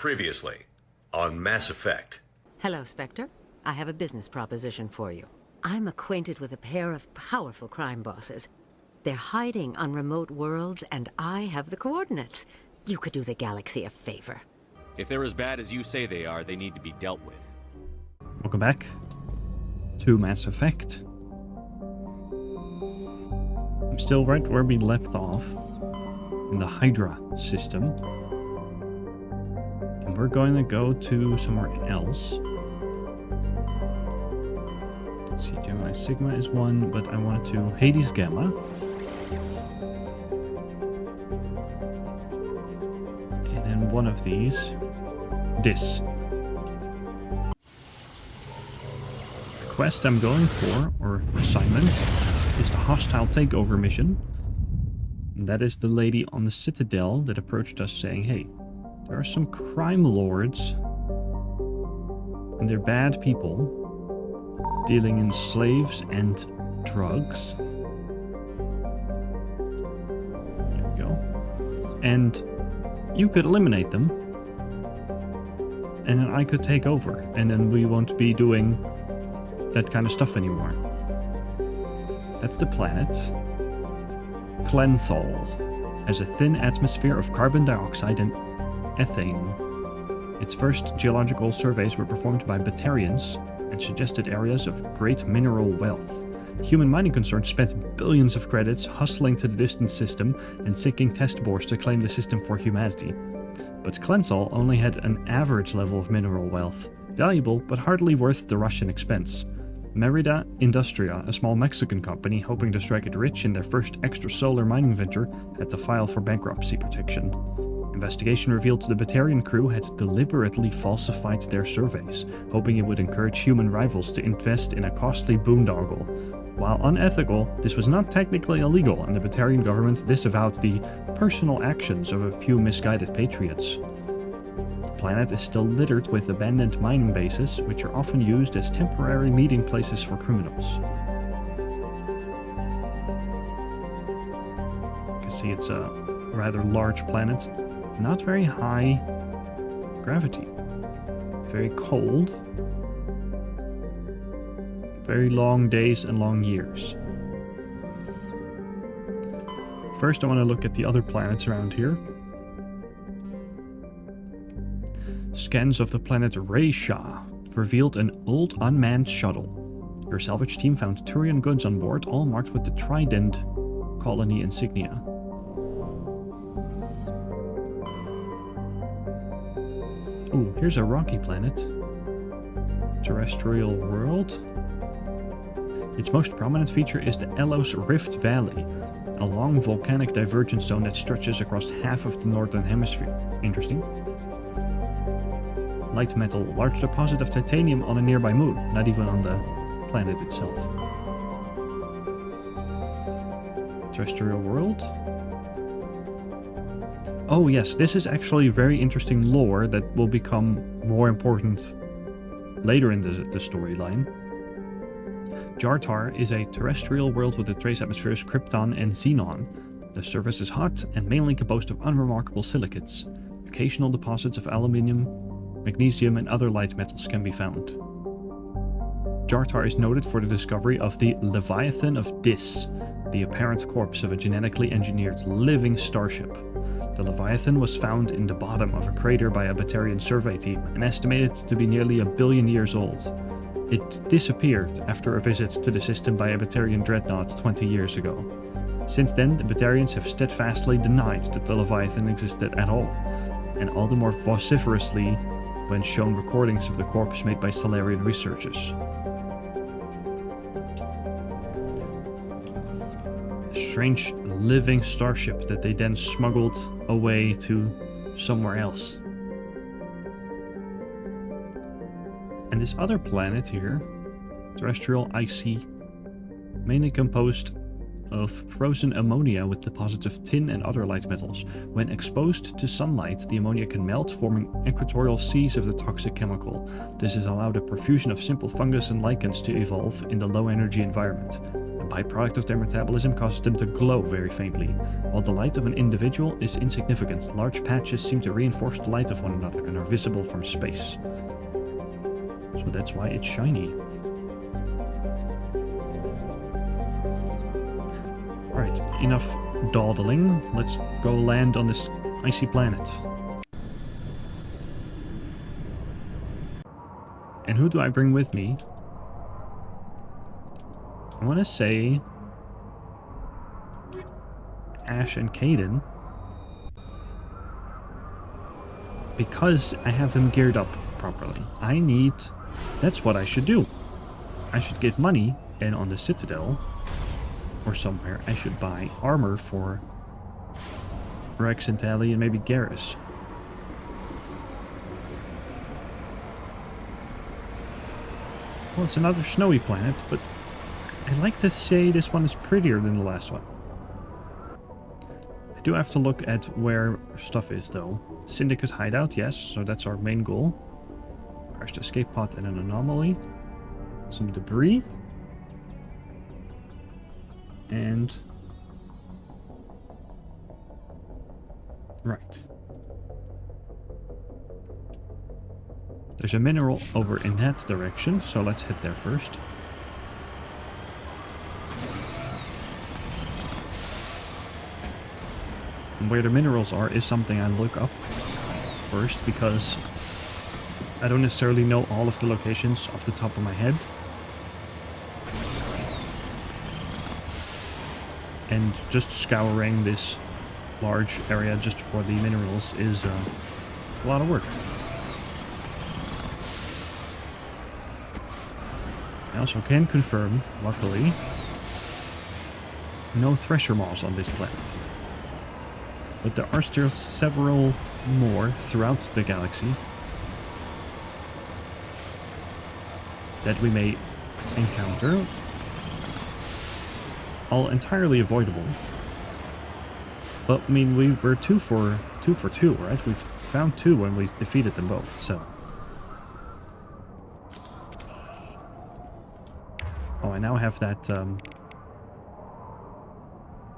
Previously, on Mass Effect. Hello, Spectre. I have a business proposition for you. I'm acquainted with a pair of powerful crime bosses. They're hiding on remote worlds, and I have the coordinates. You could do the galaxy a favor. If they're as bad as you say they are, they need to be dealt with. Welcome back to Mass Effect. I'm still right where we left off, in the Hydra system. And we're going to go to somewhere else. Let's see, Gemini Sigma is one, but I wanted to Hades Gamma. And then one of these, this. The quest I'm going for, or assignment, is the hostile takeover mission. And that is the lady on the Citadel that approached us saying, hey, there are some crime lords, and they're bad people, dealing in slaves and drugs. There we go. And you could eliminate them, and then I could take over, and then we won't be doing that kind of stuff anymore. That's the planet. Klensol has a thin atmosphere of carbon dioxide and ethane. Its first geological surveys were performed by Batarians and suggested areas of great mineral wealth. Human mining concerns spent billions of credits hustling to the distant system and sinking test bores to claim the system for humanity. But Klensol only had an average level of mineral wealth, valuable but hardly worth the Russian expense. Merida Industria, a small Mexican company hoping to strike it rich in their first extrasolar mining venture, had to file for bankruptcy protection. Investigation revealed the Batarian crew had deliberately falsified their surveys, hoping it would encourage human rivals to invest in a costly boondoggle. While unethical, this was not technically illegal, and the Batarian government disavowed the personal actions of a few misguided patriots. The planet is still littered with abandoned mining bases, which are often used as temporary meeting places for criminals. You can see it's a rather large planet. Not very high gravity. Very cold. Very long days and long years. First, I want to look at the other planets around here. Scans of the planet Raysha revealed an old unmanned shuttle. Your salvage team found Turian goods on board, all marked with the Trident colony insignia. Ooh, here's a rocky planet. Terrestrial world. Its most prominent feature is the Elos Rift Valley, a long volcanic divergence zone that stretches across half of the northern hemisphere. Interesting. Light metal, large deposit of titanium on a nearby moon, not even on the planet itself. Terrestrial world. Oh yes, this is actually very interesting lore that will become more important later in the storyline. Jartar is a terrestrial world with the trace atmospheres Krypton and Xenon. The surface is hot and mainly composed of unremarkable silicates. Occasional deposits of aluminium, magnesium, and other light metals can be found. Jartar is noted for the discovery of the Leviathan of Dis, the apparent corpse of a genetically engineered living starship. The Leviathan was found in the bottom of a crater by a Batarian survey team and estimated to be nearly 1 billion years old. It disappeared after a visit to the system by a Batarian dreadnought 20 years ago. Since then, the Batarians have steadfastly denied that the Leviathan existed at all, and all the more vociferously when shown recordings of the corpse made by Salarian researchers. A strange living starship that they then smuggled away to somewhere else. And this other planet here, terrestrial icy, mainly composed of frozen ammonia with deposits of tin and other light metals. When exposed to sunlight, the ammonia can melt, forming equatorial seas of the toxic chemical. This has allowed a profusion of simple fungus and lichens to evolve in the low-energy environment. A byproduct of their metabolism causes them to glow very faintly, while the light of an individual is insignificant. Large patches seem to reinforce the light of one another and are visible from space. So that's why it's shiny. Alright, enough dawdling. Let's go land on this icy planet. And who do I bring with me? I want to say Ash and Caden, because I have them geared up properly. That's what I should do. I should get money, and on the Citadel or somewhere I should buy armor for Rex and Tally and maybe Garrus. Well, it's another snowy planet, but I like to say this one is prettier than the last one. I do have to look at where stuff is, though. Syndicate hideout, yes, so that's our main goal. Crashed escape pod and an anomaly. Some debris. And... right. There's a mineral over in that direction, so let's head there first. And where the minerals are is something I look up first, because I don't necessarily know all of the locations off the top of my head. And just scouring this large area just for the minerals is a lot of work. I also can confirm, luckily, no thresher maws on this planet. But there are still several more throughout the galaxy that we may encounter. All entirely avoidable. But, I mean, we were two for two, right? We found two when we defeated them both, so... oh, I now have that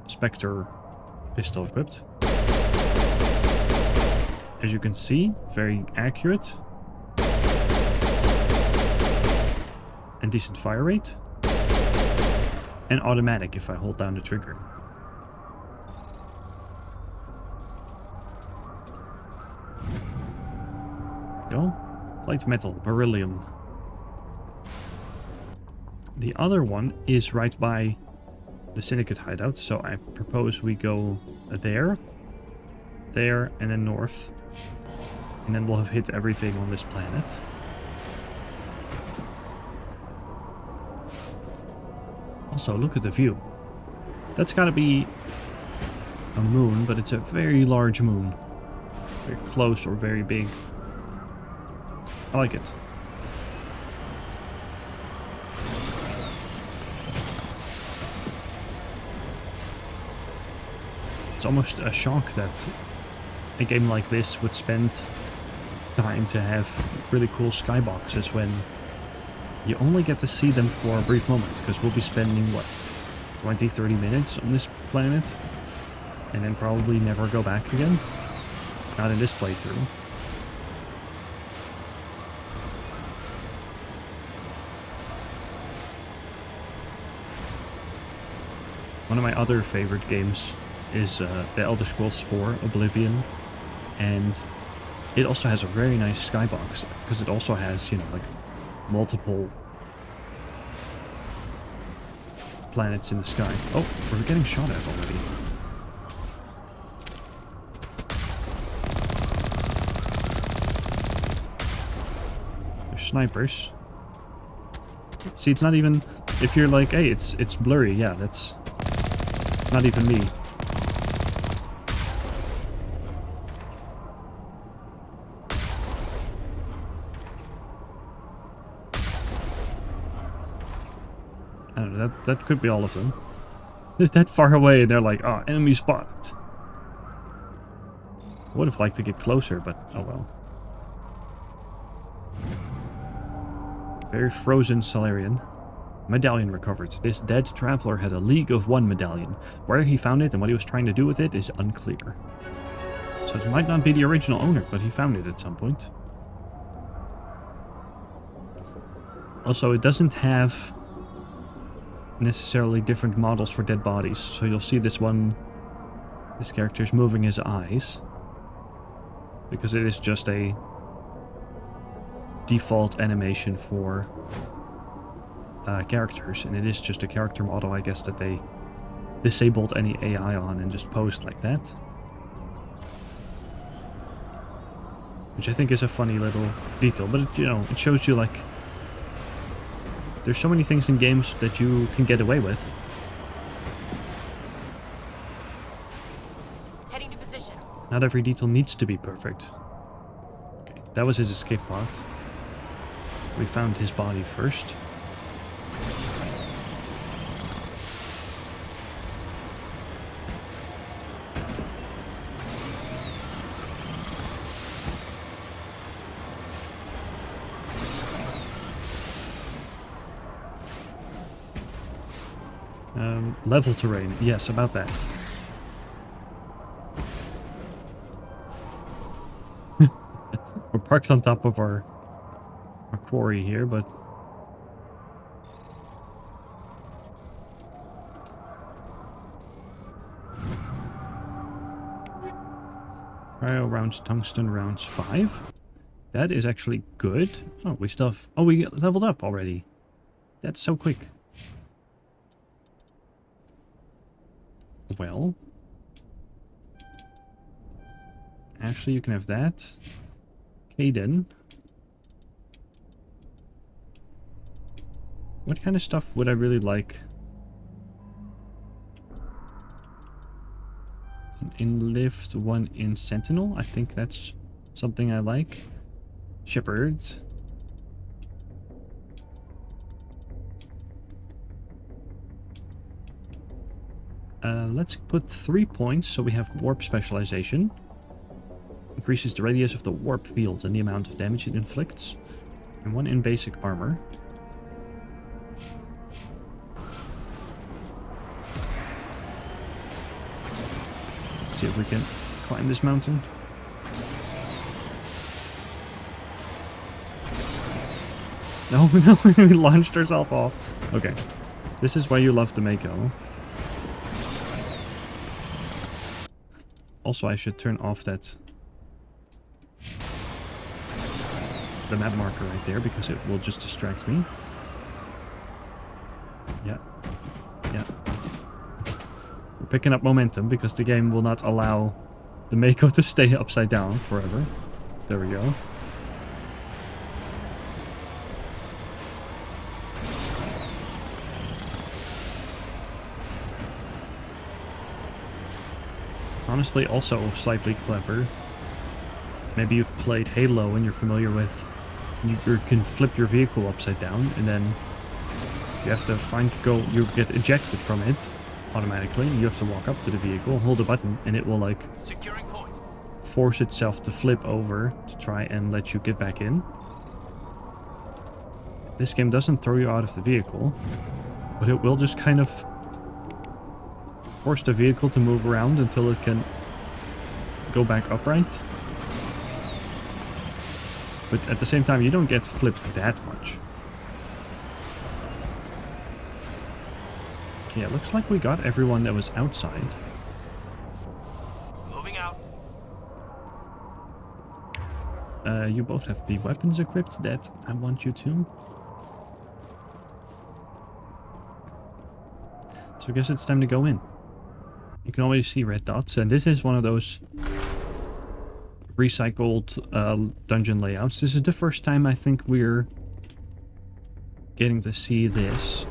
Spectre pistol equipped. As you can see, very accurate. And decent fire rate. And automatic if I hold down the trigger. There we go. Light metal, beryllium. The other one is right by the Syndicate hideout, so I propose we go there, and then north. And then we'll have hit everything on this planet. Also, look at the view. That's gotta be a moon, but it's a very large moon. Very close or very big. I like it. It's almost a shock that a game like this would spend time to have really cool skyboxes when you only get to see them for a brief moment, because we'll be spending, what, 20-30 minutes on this planet, and then probably never go back again? Not in this playthrough. One of my other favorite games is The Elder Scrolls 4 Oblivion, and it also has a very nice skybox, because it also has, you know, like, multiple planets in the sky. Oh, we're getting shot at already. There's snipers. See, it's not even... if you're like, hey, it's blurry, yeah, it's not even me. I don't know, that could be all of them. They're that far away and they're like, oh, enemy spotted. I would have liked to get closer, but oh well. Very frozen Solarian. Medallion recovered. This dead traveler had a League of One medallion. Where he found it and what he was trying to do with it is unclear. So it might not be the original owner, but he found it at some point. Also, it doesn't have necessarily different models for dead bodies. So you'll see this character is moving his eyes. Because it is just a default animation for characters, and it is just a character model, I guess, that they disabled any AI on and just posed like that. Which I think is a funny little detail, but it, you know, it shows you, like, there's so many things in games that you can get away with. Heading to position. Not every detail needs to be perfect. Okay, that was his escape pod. We found his body first. Level terrain, yes, about that. We're parked on top of our quarry here, but cryo rounds, tungsten rounds 5. That is actually good. Oh, we still have... Oh, we leveled up already. That's so quick. Well, Ashley, you can have that. Caden. What kind of stuff would I really like? In lift, one in sentinel. I think that's something I like. Shepherds. Let's put 3 points so we have warp specialization. Increases the radius of the warp field and the amount of damage it inflicts. And 1 in basic armor. Let's see if we can climb this mountain. No, no, we launched ourselves off. Okay. This is why you love the Mako. Also, I should turn off the map marker right there, because it will just distract me. Yeah. Yeah. We're picking up momentum, because the game will not allow the Mako to stay upside down forever. There we go. Honestly, also slightly clever. Maybe you've played Halo and you're familiar with... You can flip your vehicle upside down, and then you have to you get ejected from it automatically. You have to walk up to the vehicle, hold a button, and it will, like, Securing point. force itself to flip over to try and let you get back in. This game doesn't throw you out of the vehicle, but it will just kind of force the vehicle to move around until it can go back upright. But at the same time, you don't get flipped that much. Okay, it looks like we got everyone that was outside. Moving out. You both have the weapons equipped that I want you to. So I guess it's time to go in. You can always see red dots, and this is one of those recycled dungeon layouts. This is the first time I think we're getting to see this.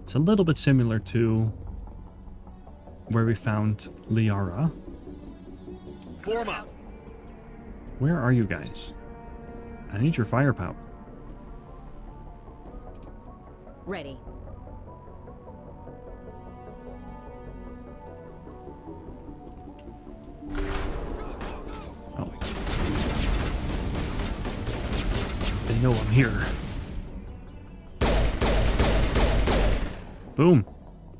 It's a little bit similar to where we found Liara. Form up. Where are you guys? I need your firepower. Ready. Oh. They know I'm here. Boom.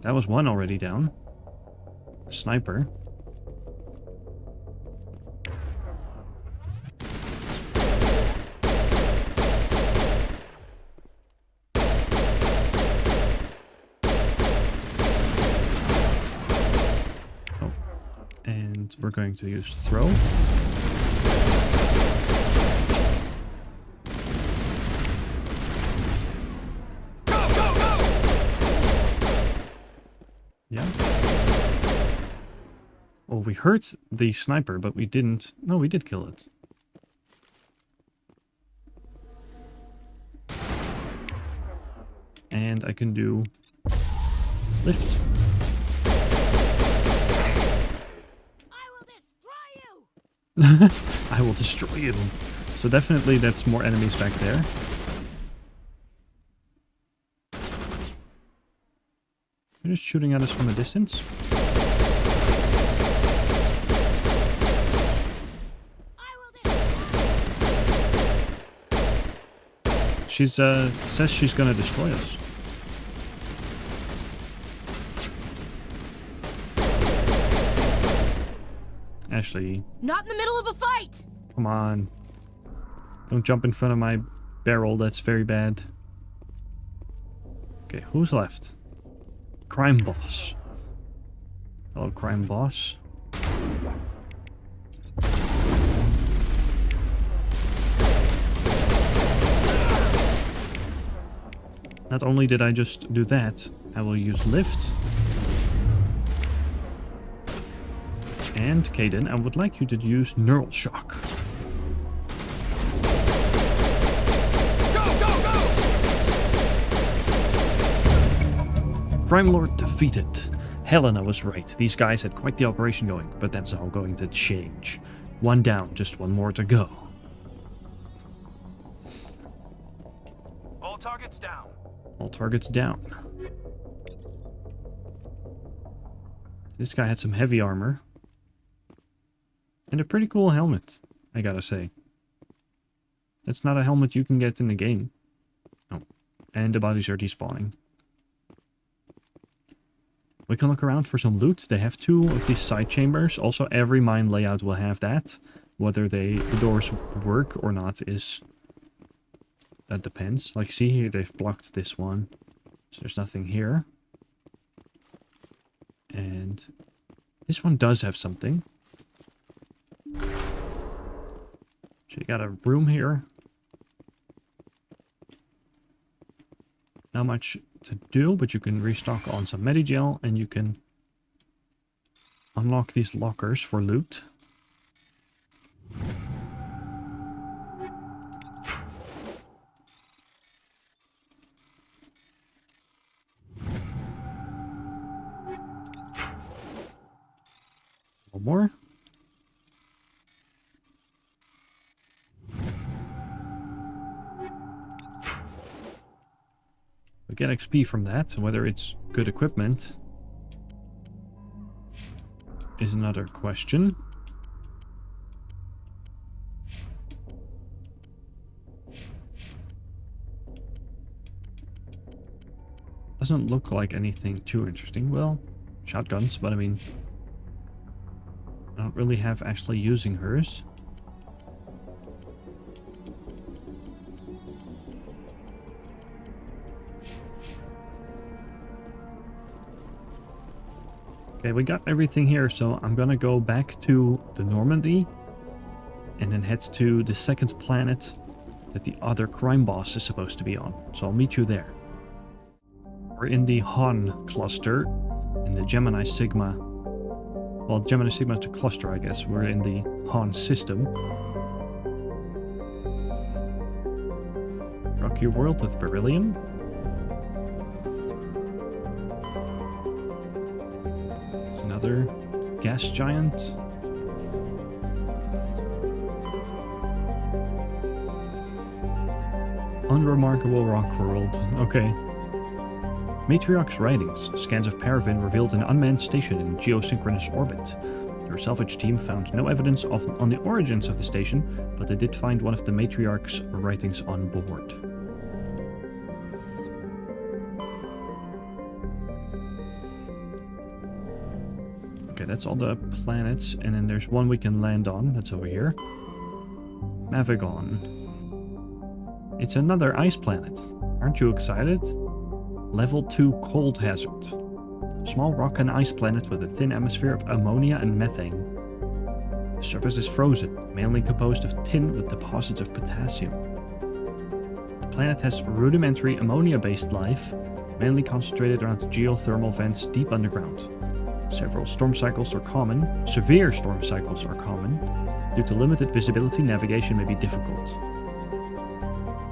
That was one already down. Sniper. Oh. And we're going to use throw. Yeah. Oh, we hurt the sniper, but we didn't... No, we did kill it. And I can do... lift. I will destroy you. I will destroy you. So definitely that's more enemies back there. They're just shooting at us from a distance. She's says she's gonna destroy us. Ashley, Not in the middle of a fight. come on. Don't jump in front of my barrel, that's very bad. Okay, who's left? Crime boss. Hello, crime boss. Not only did I just do that, I will use lift. And Kaden, I would like you to use neural shock. Crime Lord defeated. Helena was right. These guys had quite the operation going, but that's all going to change. One down, just one more to go. All targets down. All targets down. This guy had some heavy armor. And a pretty cool helmet, I gotta say. That's not a helmet you can get in the game. Oh. And the bodies are despawning. We can look around for some loot. They have 2 of these side chambers. Also, every mine layout will have that. Whether the doors work or not is... that depends. Like, see here, they've blocked this one. So there's nothing here. And this one does have something. So you got a room here. Not much to do, but you can restock on some Medigel and you can unlock these lockers for loot. One more. We get XP from that, whether it's good equipment is another question. Doesn't look like anything too interesting. Well, shotguns, but I mean, I don't really have actually using hers. Okay, we got everything here, so I'm gonna go back to the Normandy and then head to the second planet that the other crime boss is supposed to be on. So I'll meet you there. We're in the Han cluster, in the Gemini Sigma. Well, Gemini Sigma is the cluster, I guess. We're in the Han system. Rock your world with beryllium. Another gas giant. Unremarkable rock world. Okay. Matriarch's writings. Scans of Paraffin revealed an unmanned station in geosynchronous orbit. Your salvage team found no evidence on the origins of the station, but they did find one of the Matriarch's writings on board. Okay, that's all the planets, and then there's one we can land on. That's over here. Mavigon. It's another ice planet. Aren't you excited? Level 2 cold hazard. Small rock and ice planet with a thin atmosphere of ammonia and methane. The surface is frozen, mainly composed of tin with deposits of potassium. The planet has rudimentary ammonia-based life, mainly concentrated around geothermal vents deep underground. Several storm cycles are common. Severe storm cycles are common. Due to limited visibility, navigation may be difficult.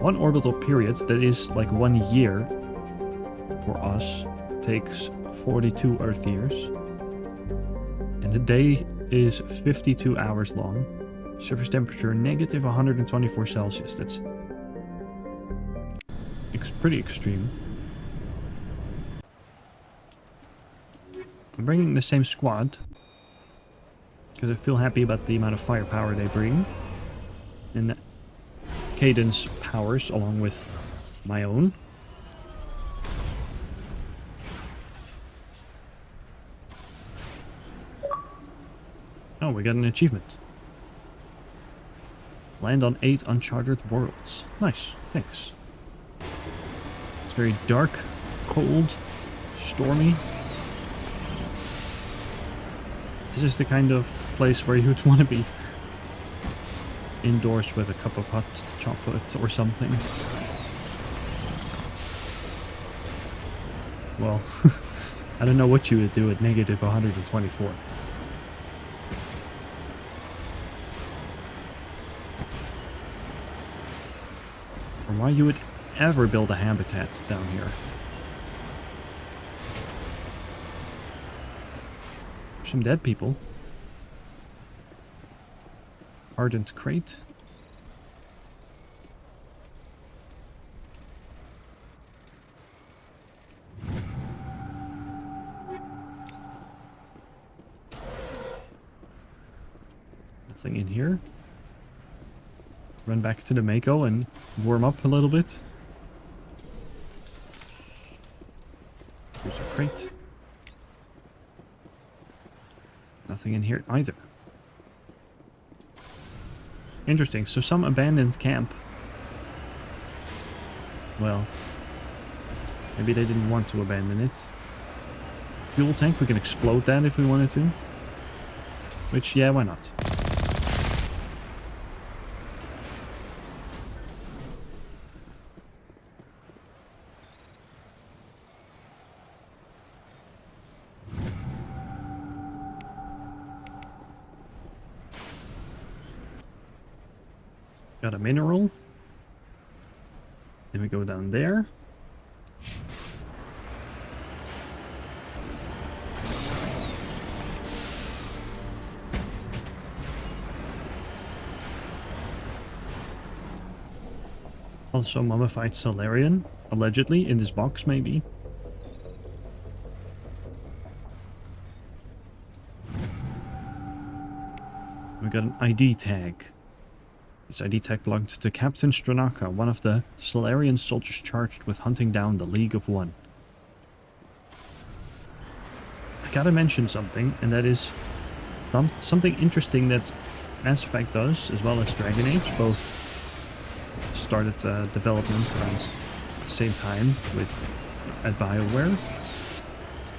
One orbital period, that is like 1 year for us, takes 42 Earth years. And the day is 52 hours long. Surface temperature negative 124 Celsius. That's pretty extreme. I'm bringing the same squad because I feel happy about the amount of firepower they bring. And Cadence powers along with my own. Oh, we got an achievement. Land on 8 uncharted worlds. Nice, thanks. It's very dark, cold, stormy. This is the kind of place where you'd want to be indoors with a cup of hot chocolate or something. Well, I don't know what you would do at negative 124. Or why you would ever build a habitat down here. Some dead people. Ardent crate. Nothing in here. Run back to the Mako and warm up a little bit. Here's a crate. Nothing in here either. Interesting, so some abandoned camp. Well, maybe they didn't want to abandon it. Fuel tank, we can explode that if we wanted to. Which, yeah, why not? Got a mineral. Then we go down there. Also mummified Solarian, allegedly, in this box maybe. We got an ID tag. This ID tag belonged to Captain Stranaka, one of the Solarian soldiers charged with hunting down the League of One. I gotta mention something, and that is something interesting that Mass Effect does, as well as Dragon Age. Both started development around the same time at Bioware.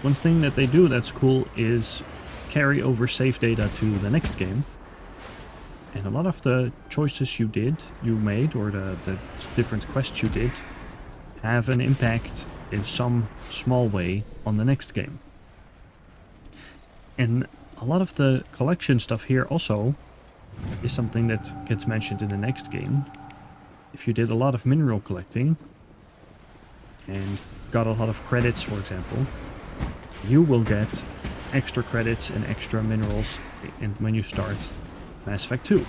One thing that they do that's cool is carry over save data to the next game. And a lot of the choices you made, or the different quests you did, have an impact in some small way on the next game. And a lot of the collection stuff here also is something that gets mentioned in the next game. If you did a lot of mineral collecting and got a lot of credits, for example, you will get extra credits and extra minerals when you start Mass Effect 2.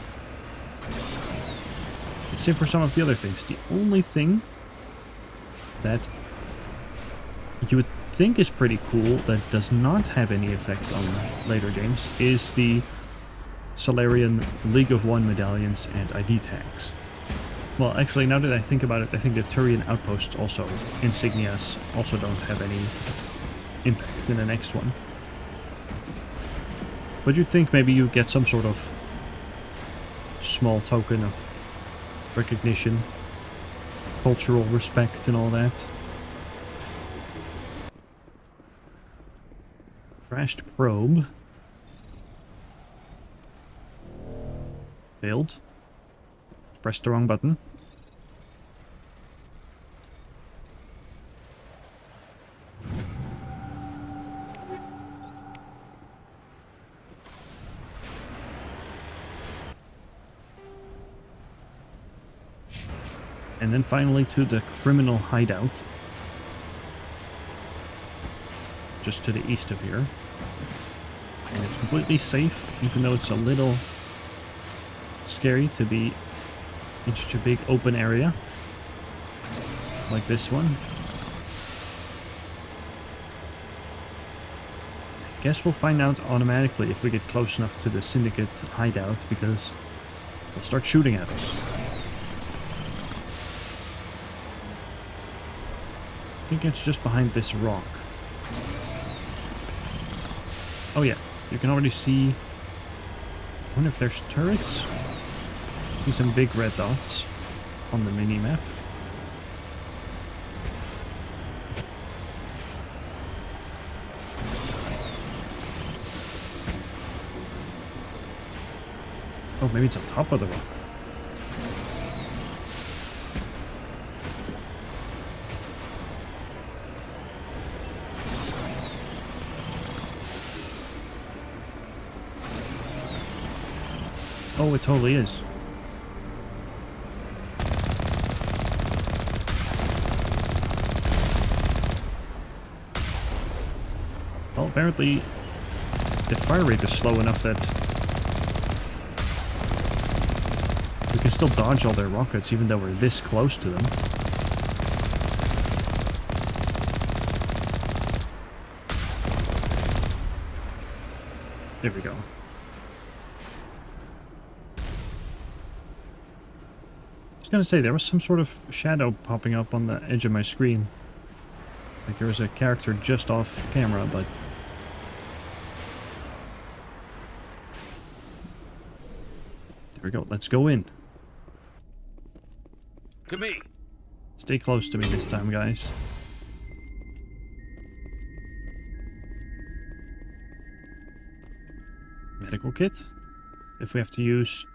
It's same for some of the other things. The only thing that you would think is pretty cool that does not have any effect on later games is the Solarian League of One medallions and ID tags. Well, actually, now that I think about it, I think the Turian outposts also, insignias, also don't have any impact in the next one. But you'd think maybe you get some sort of small token of recognition, cultural respect and all that. Crashed probe. Failed. Pressed the wrong button. And then finally to the criminal hideout. Just to the east of here. And it's completely safe, even though it's a little scary to be in such a big open area. Like this one. Guess we'll find out automatically if we get close enough to the syndicate hideout, because they'll start shooting at us. I think it's just behind this rock. Oh yeah, you can already see... I wonder if there's turrets? See some big red dots on the mini-map. Oh, maybe it's on top of the rock. Oh, it totally is. Well, apparently the fire rate is slow enough that we can still dodge all their rockets even though we're this close to them. There we go. I was gonna say, there was some sort of shadow popping up on the edge of my screen. Like there was a character just off camera, but... There we go, let's go in. To me. Stay close to me this time, guys. Medical kit. If we have to use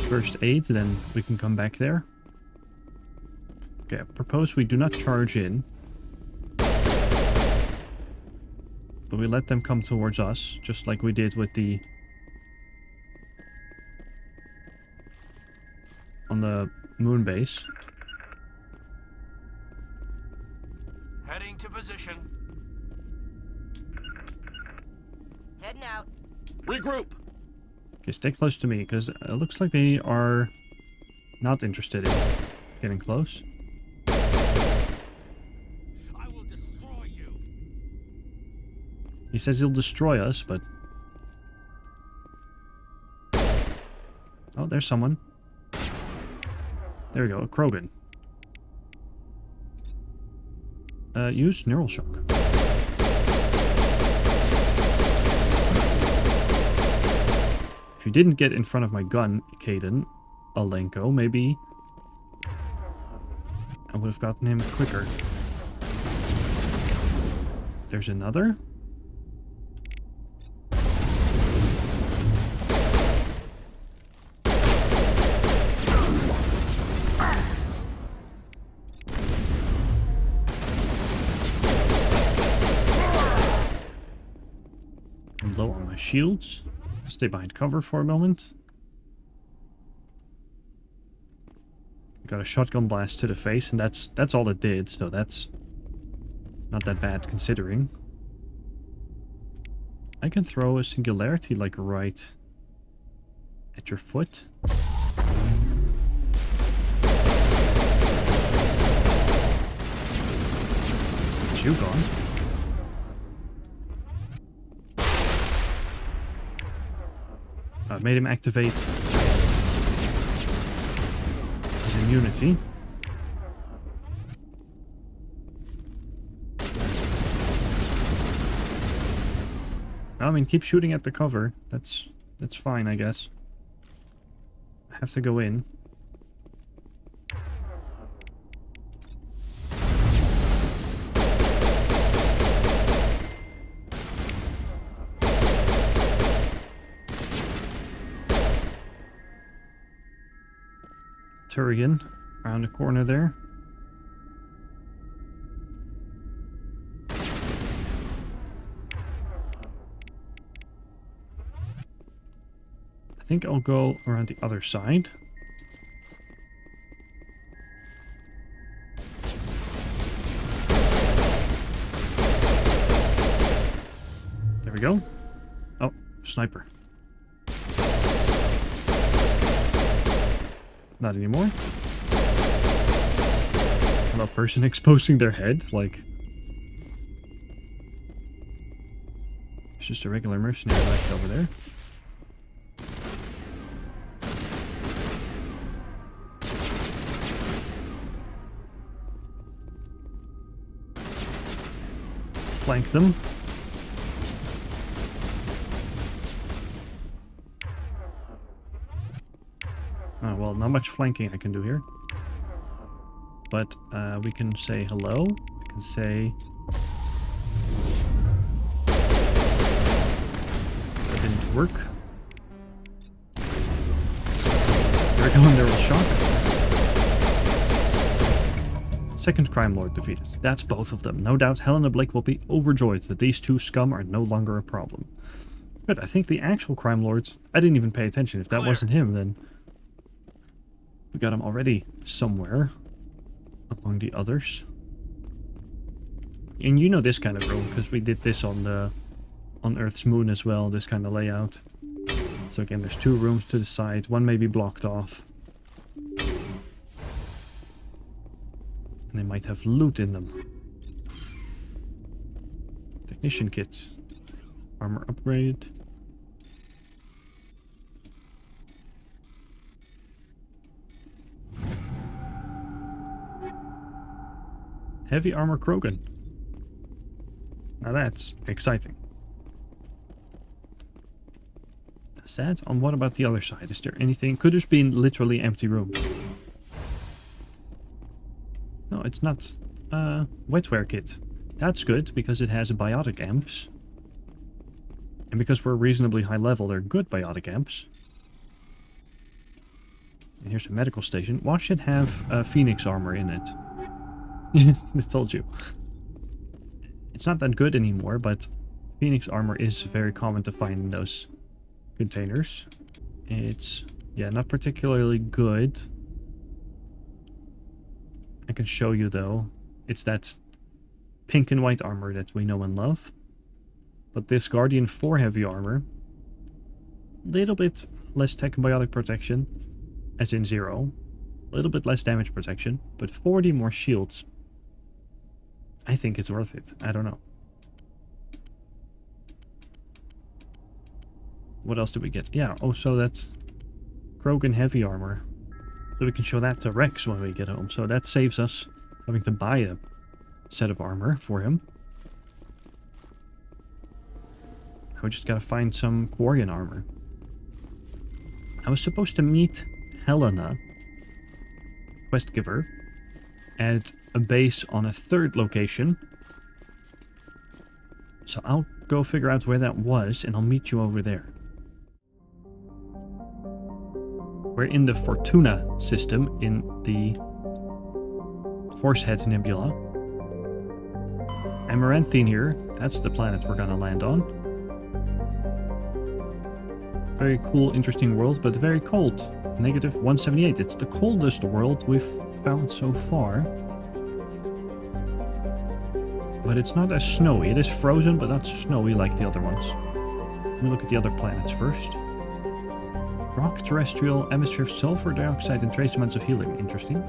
first aid, then we can come back there. Okay, I propose we do not charge in. But we let them come towards us, just like we did with the... on the moon base. Heading to position. Heading out. Regroup. Okay, stay close to me, because it looks like they are not interested in getting close. I will destroy you. He says he'll destroy us, but... Oh, there's someone. There we go, a Krogan. Use Neural Shock. If you didn't get in front of my gun, Caden, Alenko, maybe I would have gotten him quicker. There's another. I'm low on my shields. Stay behind cover for a moment. Got a shotgun blast to the face, and that's all it did, so that's not that bad considering. I can throw a singularity like right at your foot. Is you gone? I made him activate his immunity. Oh, I mean, keep shooting at the cover. That's fine, I guess. I have to go in. Turian, around the corner there. I think I'll go around the other side. There we go. Oh, sniper. Not anymore. Hello, person exposing their head, like... It's just a regular mercenary left over there. Flank them. Oh, well, not much flanking I can do here. But we can say hello. We can say... That didn't work. There we go, and there was shock. Second crime lord defeated. That's both of them. No doubt Helena Blake will be overjoyed that these two scum are no longer a problem. Good, I think the actual crime lords... I didn't even pay attention. If that wasn't him, then... We got him already somewhere among the others. And you know this kind of room, because we did this on Earth's moon as well, this kind of layout. So again, there's two rooms to the side. One may be blocked off. And they might have loot in them. Technician kit. Armor upgrade. Heavy armor Krogan. Now that's exciting. Sad. And what about the other side? Is there anything? Could just be literally empty room. No, it's not. Wetware kit. That's good because it has biotic amps. And because we're reasonably high level, they're good biotic amps. And here's a medical station. What should have Phoenix armor in it? I told you. It's not that good anymore, but Phoenix armor is very common to find in those containers. It's, yeah, not particularly good. I can show you, though. It's that pink and white armor that we know and love. But this Guardian 4 heavy armor, little bit less tech and biotic protection, as in 0. A little bit less damage protection, but 40 more shields. I think it's worth it. I don't know. What else did we get? Yeah, oh, so that's Krogan heavy armor. So we can show that to Rex when we get home. So that saves us having to buy a set of armor for him. We just gotta find some Quarian armor. I was supposed to meet Helena, quest giver, at a base on a third location. So I'll go figure out where that was, and I'll meet you over there. We're in the Fortuna system, in the Horsehead Nebula. Amaranthine here, that's the planet we're gonna land on. Very cool, interesting world, but very cold. Negative 178. It's the coldest world we've found so far. But it's not as snowy. It is frozen, but not snowy like the other ones. Let me look at the other planets first. Rock, terrestrial, atmosphere of sulfur dioxide and trace amounts of helium. Interesting.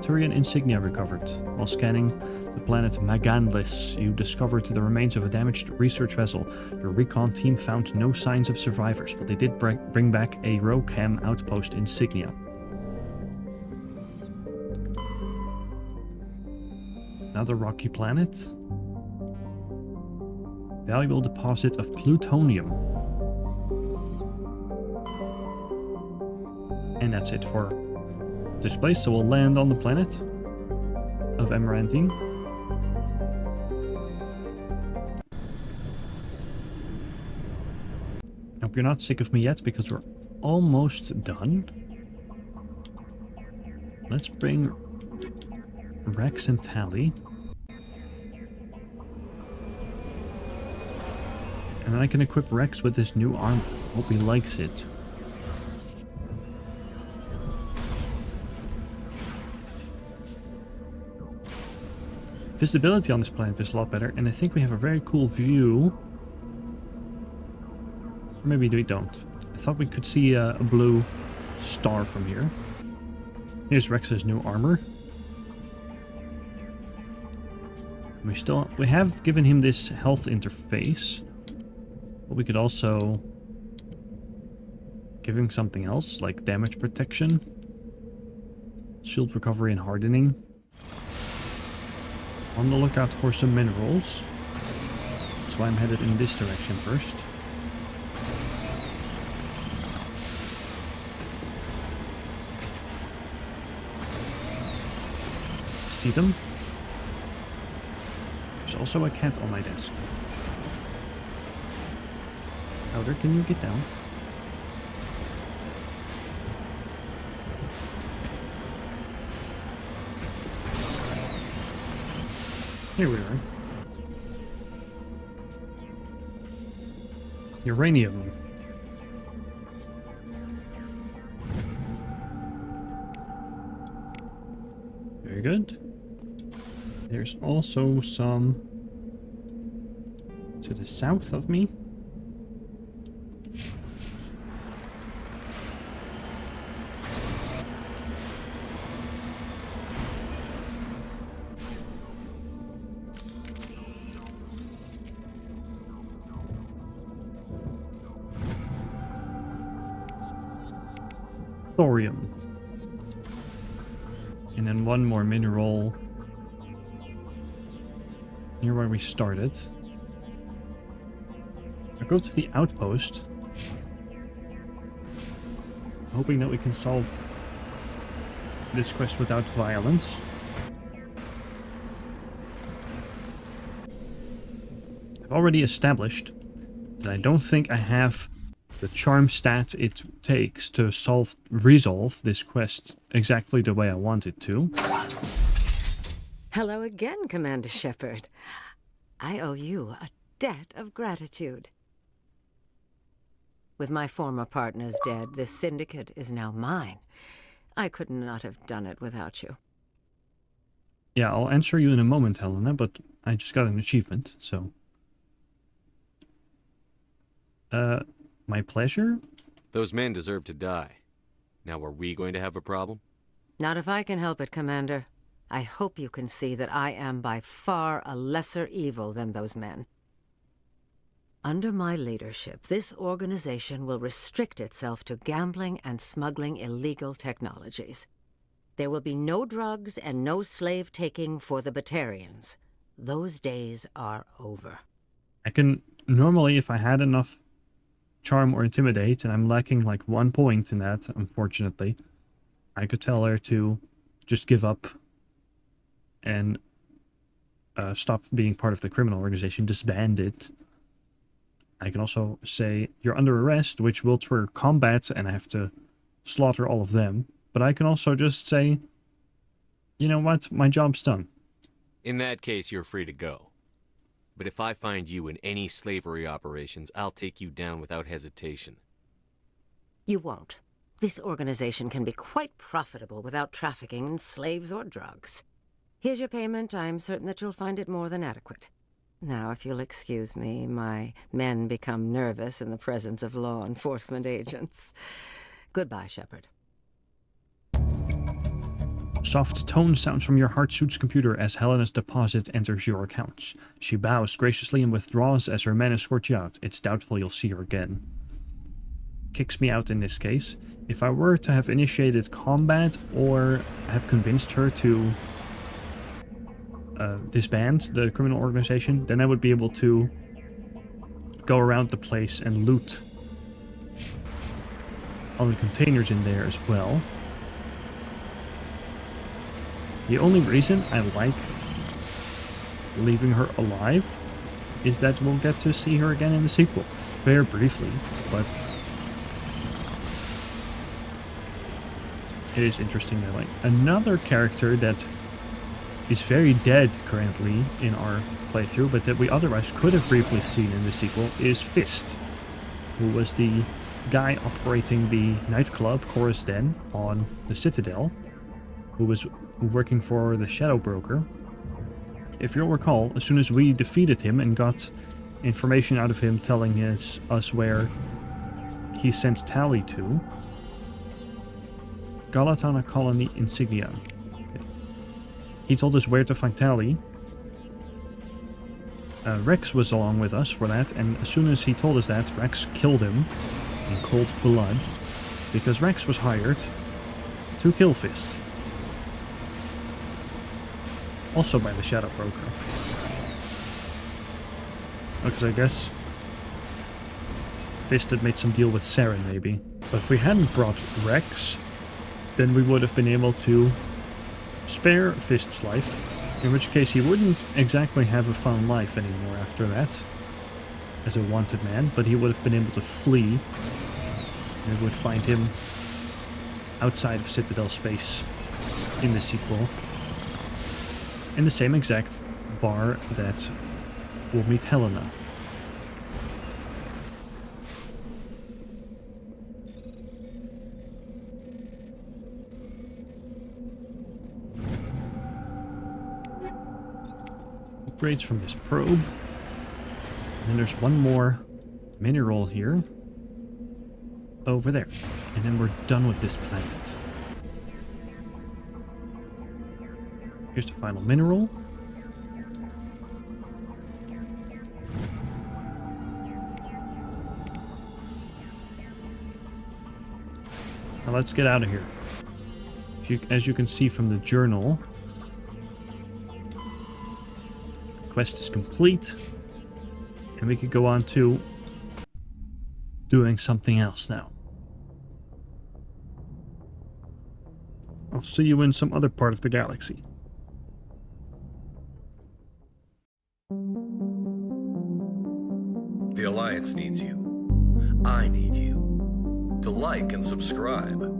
Turian insignia recovered. While scanning the planet Maganlis, you discovered the remains of a damaged research vessel. Your recon team found no signs of survivors, but they did bring back a Rocam outpost insignia. Another rocky planet. Valuable deposit of plutonium. And that's it for this place, so we'll land on the planet of Amaranthine. Hope you're not sick of me yet, because we're almost done. Let's bring Rex and Tally. And then I can equip Rex with this new armor. Hope he likes it. Visibility on this planet is a lot better, and I think we have a very cool view. Or maybe we don't. I thought we could see a blue star from here. Here's Rex's new armor. We have given him this health interface, but we could also give him something else, like damage protection, shield recovery, and hardening. On the lookout for some minerals. That's why I'm headed in this direction first. See them? There's also a cat on my desk. Outer, can you get down? Here we are. Uranium. Very good. There's also some to the south of me. Thorium. And then one more mineral near where we started. I'll go to the outpost, hoping that we can solve this quest without violence. I've already established that I don't think I have the charm stat it takes to resolve this quest exactly the way I want it to. Hello again, Commander Shepard. I owe you a debt of gratitude. With my former partners dead, this syndicate is now mine. I could not have done it without you. Yeah, I'll answer you in a moment, Helena, but I just got an achievement, so... my pleasure? Those men deserve to die. Now, are we going to have a problem? Not if I can help it, Commander. I hope you can see that I am by far a lesser evil than those men. Under my leadership, this organization will restrict itself to gambling and smuggling illegal technologies. There will be no drugs and no slave-taking for the Batarians. Those days are over. I can... Normally, if I had enough charm or intimidate, and I'm lacking like 1 point in that, unfortunately, I could tell her to just give up and stop being part of the criminal organization, disband it. I can also say, you're under arrest, which will trigger combat, and I have to slaughter all of them. But I can also just say, you know what, my job's done. In that case, you're free to go. But if I find you in any slavery operations, I'll take you down without hesitation. You won't. This organization can be quite profitable without trafficking in slaves or drugs. Here's your payment. I'm certain that you'll find it more than adequate. Now, if you'll excuse me, my men become nervous in the presence of law enforcement agents. Goodbye, Shepard. Soft tone sounds from your heart suit's computer as Helena's deposit enters your accounts. She bows graciously and withdraws as her men escort you out. It's doubtful you'll see her again. Kicks me out in this case. If I were to have initiated combat or have convinced her to disband the criminal organization, then I would be able to go around the place and loot all the containers in there as well. The only reason I like leaving her alive is that we'll get to see her again in the sequel. Very briefly, but it is interesting that, like, another character that is very dead currently in our playthrough, but that we otherwise could have briefly seen in the sequel, is Fist, who was the guy operating the nightclub Chorus Den on the Citadel, who was working for the Shadow Broker. If you'll recall, as soon as we defeated him and got information out of him telling us where he sent Tally to, Galatana Colony Insignia. Okay. He told us where to find Tally. Rex was along with us for that, and as soon as he told us that, Rex killed him in cold blood, because Rex was hired to kill Fist. Also by the Shadow Broker. Because I guess Fist had made some deal with Saren, maybe. But if we hadn't brought Rex, then we would have been able to spare Fist's life, in which case he wouldn't exactly have a fun life anymore after that, as a wanted man, but he would have been able to flee, and we would find him outside of Citadel space in the sequel, in the same exact bar that we'll meet Helena. Upgrades from this probe. And then there's one more mineral here. Over there. And then we're done with this planet. Here's the final mineral. Now let's get out of here. As you can see from the journal, quest is complete, and we could go on to doing something else now. I'll see you in some other part of the galaxy. The Alliance needs you. I need you. To like and subscribe.